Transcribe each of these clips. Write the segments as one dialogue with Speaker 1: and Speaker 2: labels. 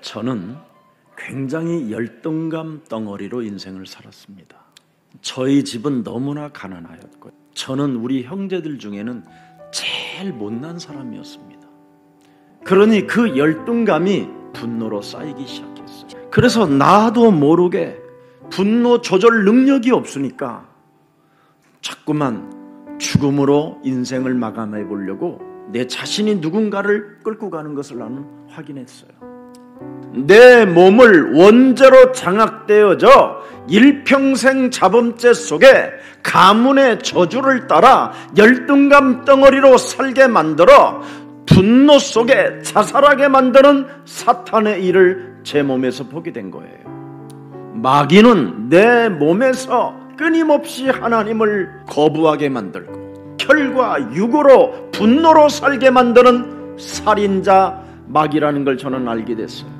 Speaker 1: 저는 굉장히 열등감 덩어리로 인생을 살았습니다. 저희 집은 너무나 가난하였고 저는 우리 형제들 중에는 제일 못난 사람이었습니다. 그러니 그 열등감이 분노로 쌓이기 시작했어요. 그래서 나도 모르게 분노 조절 능력이 없으니까 자꾸만 죽음으로 인생을 마감해 보려고 내 자신이 누군가를 끌고 가는 것을 나는 확인했어요. 내 몸을 원죄로 장악되어져 일평생 자범죄 속에 가문의 저주를 따라 열등감 덩어리로 살게 만들어 분노 속에 자살하게 만드는 사탄의 일을 제 몸에서 보게 된 거예요. 마귀는 내 몸에서 끊임없이 하나님을 거부하게 만들고 혈과 육으로 분노로 살게 만드는 살인자 마귀라는 걸 저는 알게 됐어요.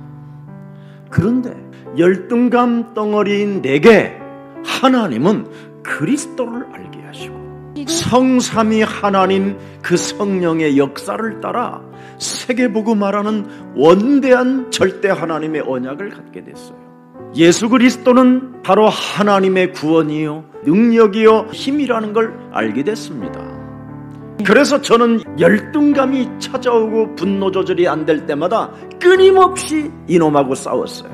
Speaker 1: 그런데 열등감 덩어리인 내게 하나님은 그리스도를 알게 하시고 성삼위 하나님 그 성령의 역사를 따라 세계보고 말하는 원대한 절대 하나님의 언약을 갖게 됐어요. 예수 그리스도는 바로 하나님의 구원이요 능력이요 힘이라는 걸 알게 됐습니다. 그래서 저는 열등감이 찾아오고 분노 조절이 안 될 때마다 끊임없이 이놈하고 싸웠어요.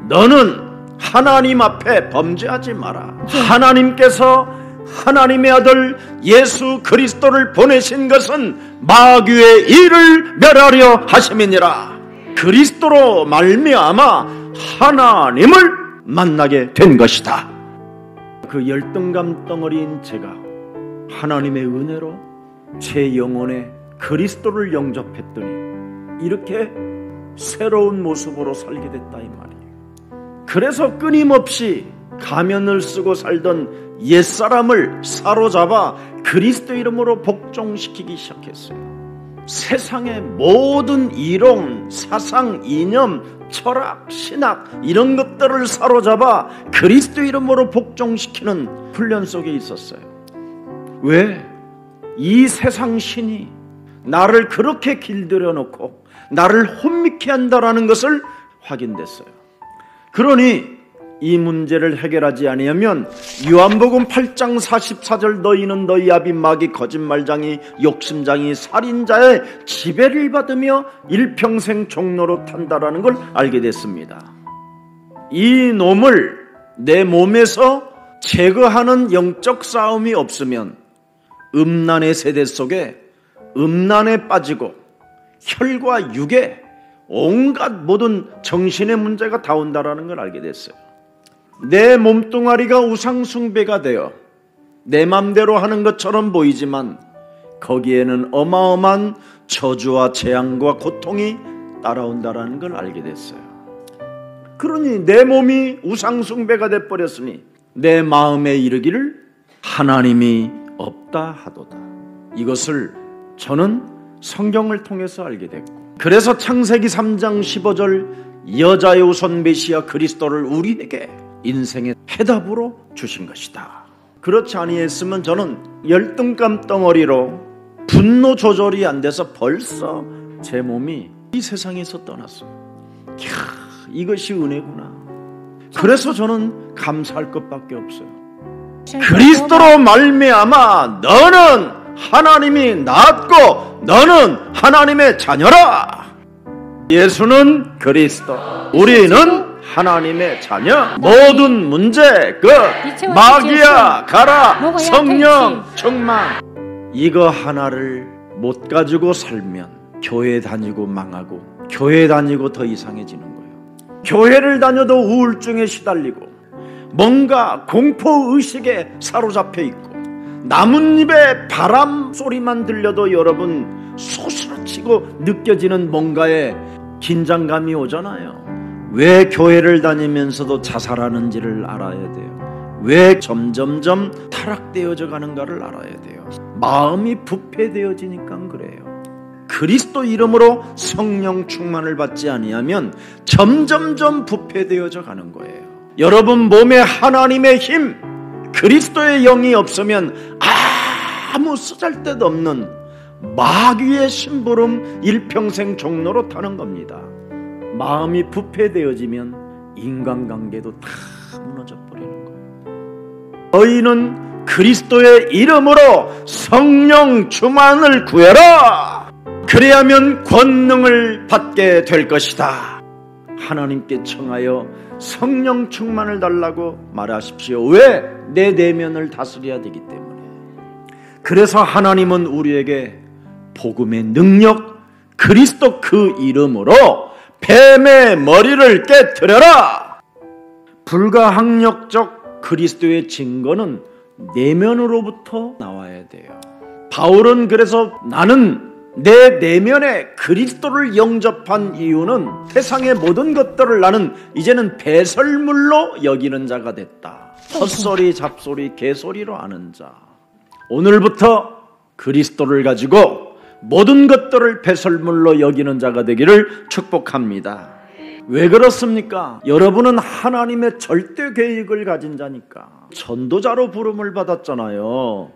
Speaker 1: 너는 하나님 앞에 범죄하지 마라. 하나님께서 하나님의 아들 예수 그리스도를 보내신 것은 마귀의 일을 멸하려 하심이니라. 그리스도로 말미암아 하나님을 만나게 된 것이다. 그 열등감 덩어리인 제가 하나님의 은혜로 제 영혼에 그리스도를 영접했더니 이렇게 새로운 모습으로 살게 됐다 이 말이에요. 그래서 끊임없이 가면을 쓰고 살던 옛사람을 사로잡아 그리스도 이름으로 복종시키기 시작했어요. 세상의 모든 이론, 사상, 이념, 철학, 신학 이런 것들을 사로잡아 그리스도 이름으로 복종시키는 훈련 속에 있었어요. 왜? 이 세상 신이 나를 그렇게 길들여 놓고 나를 혼미케 한다라는 것을 확인됐어요. 그러니 이 문제를 해결하지 아니하면 요한복음 8장 44절 너희는 너희 아비 마귀 거짓말장이 욕심장이 살인자의 지배를 받으며 일평생 종로로 탄다라는 걸 알게 됐습니다. 이 놈을 내 몸에서 제거하는 영적 싸움이 없으면 음란의 세대 속에 음란에 빠지고 혈과 육에 온갖 모든 정신의 문제가 다 온다라는 걸 알게 됐어요. 내 몸뚱아리가 우상숭배가 되어 내 맘대로 하는 것처럼 보이지만 거기에는 어마어마한 저주와 재앙과 고통이 따라온다라는 걸 알게 됐어요. 그러니 내 몸이 우상숭배가 돼버렸으니 내 마음에 이르기를 하나님이 없다 하도다. 이것을 저는 성경을 통해서 알게 됐고, 그래서 창세기 3장 15절 여자의 우선 메시아 그리스도를 우리에게 인생의 해답으로 주신 것이다. 그렇지 아니했으면 저는 열등감 덩어리로 분노 조절이 안 돼서 벌써 제 몸이 이 세상에서 떠났어요. 이것이 은혜구나. 그래서 저는 감사할 것밖에 없어요. 그리스도로 말미암아 너는 하나님이 낳았고 너는 하나님의 자녀라. 예수는 그리스도, 우리는 하나님의 자녀. 모든 문제 마귀야 가라, 성령 충만, 이거 하나를 못 가지고 살면 교회 다니고 망하고 교회 다니고 더 이상해지는 거예요. 교회를 다녀도 우울증에 시달리고 뭔가 공포의식에 사로잡혀 있고 나뭇잎의 바람 소리만 들려도 여러분 소스라치고 느껴지는 뭔가의 긴장감이 오잖아요. 왜 교회를 다니면서도 자살하는지를 알아야 돼요. 왜 점점점 타락되어져 가는가를 알아야 돼요. 마음이 부패되어지니까 그래요. 그리스도 이름으로 성령 충만을 받지 아니하면 점점점 부패되어져 가는 거예요. 여러분 몸에 하나님의 힘, 그리스도의 영이 없으면 아무 쓰잘데도 없는 마귀의 심부름 일평생 종로로 타는 겁니다. 마음이 부패되어지면 인간관계도 다 무너져 버리는 거예요. 너희는 그리스도의 이름으로 성령 충만을 구해라. 그래야면 권능을 받게 될 것이다. 하나님께 청하여 성령 충만을 달라고 말하십시오. 왜? 내 내면을 다스려야 되기 때문에. 그래서 하나님은 우리에게 복음의 능력, 그리스도 그 이름으로 뱀의 머리를 깨트려라. 불가항력적 그리스도의 증거는 내면으로부터 나와야 돼요. 바울은 그래서 나는 내 내면에 그리스도를 영접한 이유는 세상의 모든 것들을 나는 이제는 배설물로 여기는 자가 됐다. 헛소리, 잡소리, 개소리로 아는 자. 오늘부터 그리스도를 가지고 모든 것들을 배설물로 여기는 자가 되기를 축복합니다. 왜 그렇습니까? 여러분은 하나님의 절대 계획을 가진 자니까. 전도자로 부름을 받았잖아요.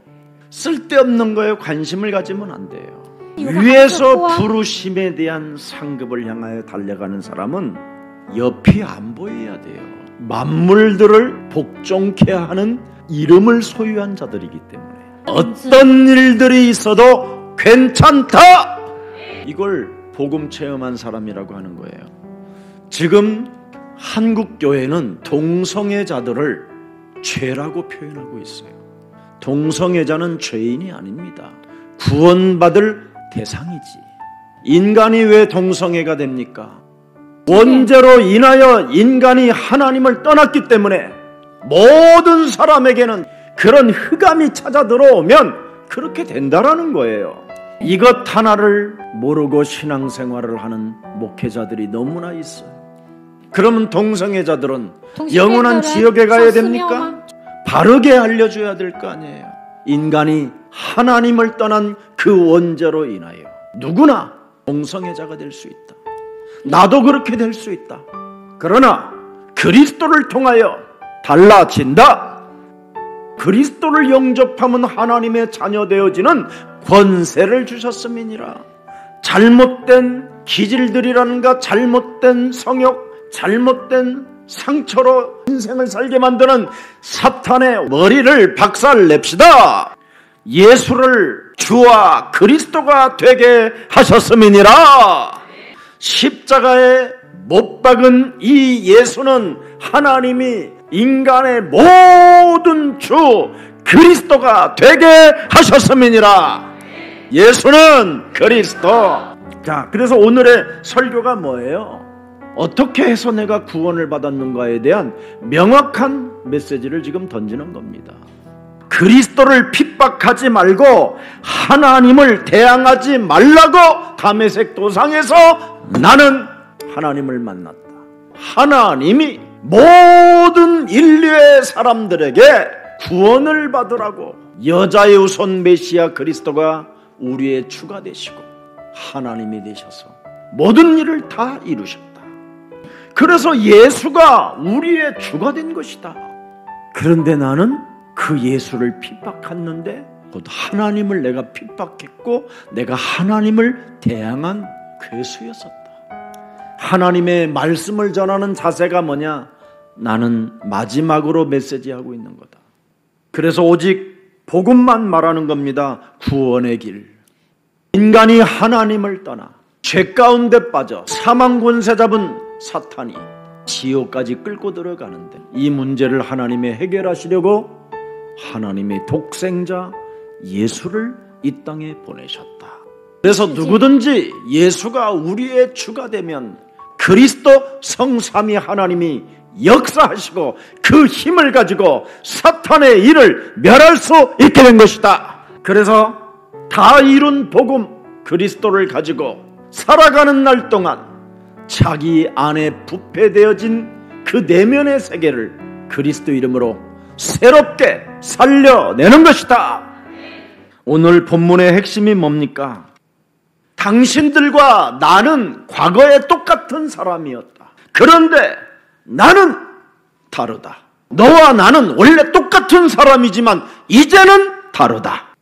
Speaker 1: 쓸데없는 거에 관심을 가지면 안 돼요. 위에서 부르심에 대한 상급을 향하여 달려가는 사람은 옆이 안 보여야 돼요. 만물들을 복종케 하는 이름을 소유한 자들이기 때문에 어떤 일들이 있어도 괜찮다! 이걸 복음 체험한 사람이라고 하는 거예요. 지금 한국 교회는 동성애자들을 죄라고 표현하고 있어요. 동성애자는 죄인이 아닙니다. 구원받을 대상이지. 인간이 왜 동성애가 됩니까? 원죄로 인하여 인간이 하나님을 떠났기 때문에 모든 사람에게는 그런 흑암이 찾아 들어오면 그렇게 된다라는 거예요. 이것 하나를 모르고 신앙생활을 하는 목회자들이 너무나 있어요. 그러면 동성애자들은 영원한 지옥에 가야 됩니까? 바르게 알려줘야 될 거 아니에요. 인간이 하나님을 떠난 그 원죄로 인하여 누구나 동성애자가 될 수 있다. 나도 그렇게 될 수 있다. 그러나 그리스도를 통하여 달라진다. 그리스도를 영접하면 하나님의 자녀 되어지는 권세를 주셨음이니라. 잘못된 기질들이라는가, 잘못된 성욕, 잘못된 상처로 인생을 살게 만드는 사탄의 머리를 박살냅시다. 예수를 주와 그리스도가 되게 하셨음이니라. 십자가에 못 박은 이 예수는 하나님이 인간의 모든 주 그리스도가 되게 하셨음이니라. 예수는 그리스도. 자, 그래서 오늘의 설교가 뭐예요? 어떻게 해서 내가 구원을 받았는가에 대한 명확한 메시지를 지금 던지는 겁니다. 그리스도를 핍박하지 말고 하나님을 대항하지 말라고 다메섹 도상에서 나는 하나님을 만났다. 하나님이 모든 인류의 사람들에게 구원을 받으라고 여자의 후손 메시아 그리스도가 우리의 주가 되시고 하나님이 되셔서 모든 일을 다 이루셨다. 그래서 예수가 우리의 주가 된 것이다. 그런데 나는 그 예수를 핍박했는데 곧 하나님을 내가 핍박했고 내가 하나님을 대항한 괴수였었다. 하나님의 말씀을 전하는 자세가 뭐냐? 나는 마지막으로 메시지하고 있는 거다. 그래서 오직 복음만 말하는 겁니다. 구원의 길. 인간이 하나님을 떠나 죄 가운데 빠져 사망 권세 잡은 사탄이 지옥까지 끌고 들어가는데 이 문제를 하나님이 해결하시려고 하나님의 독생자 예수를 이 땅에 보내셨다. 그래서 누구든지 예수가 우리의 주가 되면 그리스도 성삼위 하나님이 역사하시고 그 힘을 가지고 사탄의 일을 멸할 수 있게 된 것이다. 그래서 다 이룬 복음 그리스도를 가지고 살아가는 날 동안 자기 안에 부패되어진 그 내면의 세계를 그리스도 이름으로 새롭게 살려내는 것이다. 오늘 본문의 핵심이 뭡니까? 당신들과 나는 과거에 똑같은 사람이었다. 그런데 나는 다르다. 너와 나는 원래 똑같은 사람이지만 이제는 다르다.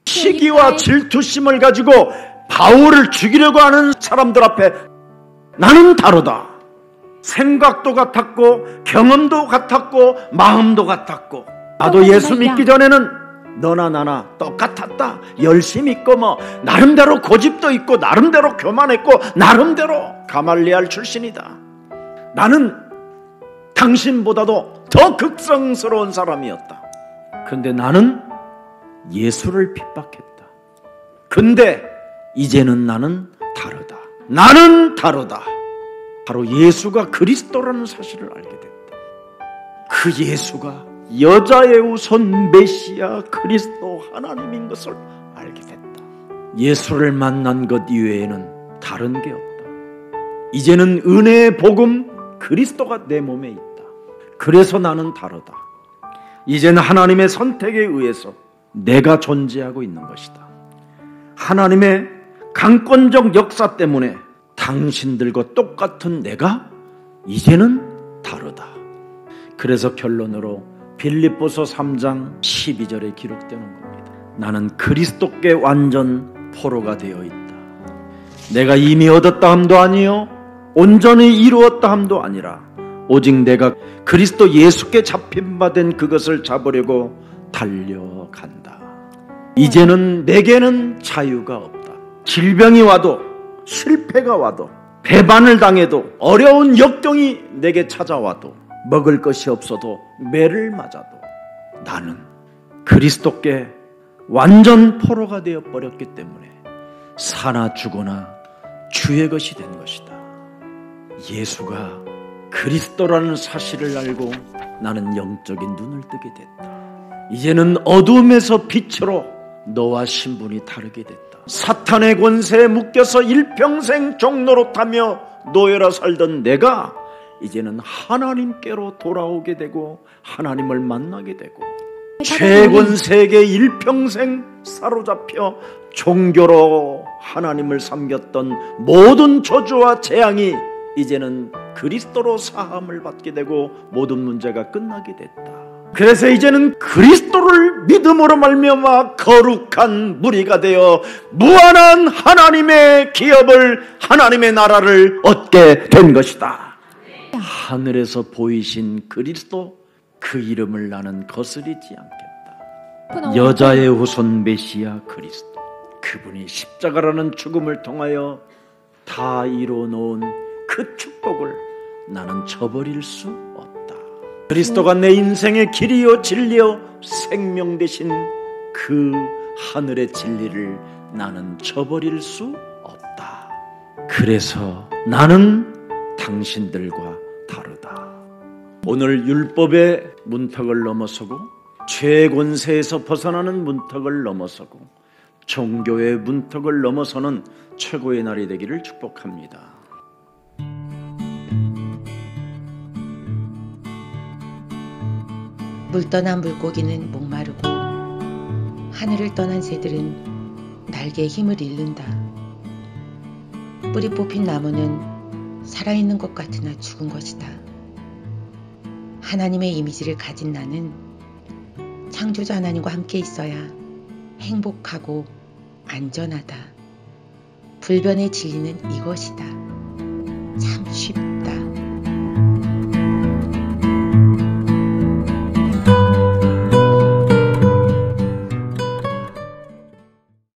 Speaker 1: 시기와 질투심을 가지고 바울을 죽이려고 하는 사람들 앞에 나는 다르다. 생각도 같았고 경험도 같았고 마음도 같았고, 나도 예수 믿기 전에는 너나 나나 똑같았다. 열심히 있고 뭐 나름대로 고집도 있고 나름대로 교만했고 나름대로 가말리알 출신이다. 나는 당신보다도 더 극성스러운 사람이었다. 근데 나는 예수를 핍박했다. 근데 이제는 나는 다르다. 나는 다르다. 바로 예수가 그리스도라는 사실을 알게 됐다. 그 예수가 여자의 우선 메시아 그리스도 하나님인 것을 알게 됐다. 예수를 만난 것 이외에는 다른 게 없다. 이제는 은혜의 복음 그리스도가 내 몸에 있다. 그래서 나는 다르다. 이제는 하나님의 선택에 의해서 내가 존재하고 있는 것이다. 하나님의 강권적 역사 때문에 당신들과 똑같은 내가 이제는 다르다. 그래서 결론으로 빌립보서 3장 12절에 기록되는 겁니다. 나는 그리스도께 완전 포로가 되어 있다. 내가 이미 얻었다 함도 아니요 온전히 이루었다 함도 아니라 오직 내가 그리스도 예수께 잡힌 바 된 그것을 잡으려고 달려간다. 이제는 내게는 자유가 없다. 질병이 와도 실패가 와도 배반을 당해도 어려운 역경이 내게 찾아와도 먹을 것이 없어도 매를 맞아도 나는 그리스도께 완전 포로가 되어 버렸기 때문에 사나 죽거나 주의 것이 된 것이다. 예수가 그리스도라는 사실을 알고 나는 영적인 눈을 뜨게 됐다. 이제는 어둠에서 빛으로 너와 신분이 다르게 됐다. 사탄의 권세에 묶여서 일평생 종노릇하며 노예라 살던 내가 이제는 하나님께로 돌아오게 되고 하나님을 만나게 되고, 최권세에게 일평생 사로잡혀 종교로 하나님을 섬겼던 모든 저주와 재앙이 이제는 그리스도로 사함을 받게 되고 모든 문제가 끝나게 됐다. 그래서 이제는 그리스도를 믿음으로 말미암아 거룩한 무리가 되어 무한한 하나님의 기업을, 하나님의 나라를 얻게 된 것이다. 하늘에서 보이신 그리스도, 그 이름을 나는 거스리지 않겠다. 여자의 후손 메시아 그리스도, 그분이 십자가라는 죽음을 통하여 다 이루어놓은 그 축복을 나는 저버릴 수 없다. 그리스도가 내 인생의 길이요 진리요 생명 되신 그 하늘의 진리를 나는 저버릴 수 없다. 그래서 나는 당신들과 다르다. 오늘 율법의 문턱을 넘어서고 죄의 권세에서 벗어나는 문턱을 넘어서고 종교의 문턱을 넘어서는 최고의 날이 되기를 축복합니다.
Speaker 2: 물 떠난 물고기는 목마르고 하늘을 떠난 새들은 날개에 힘을 잃는다. 뿌리 뽑힌 나무는 살아있는 것 같으나 죽은 것이다. 하나님의 이미지를 가진 나는 창조자 하나님과 함께 있어야 행복하고 안전하다. 불변의 진리는 이것이다. 참 쉽다.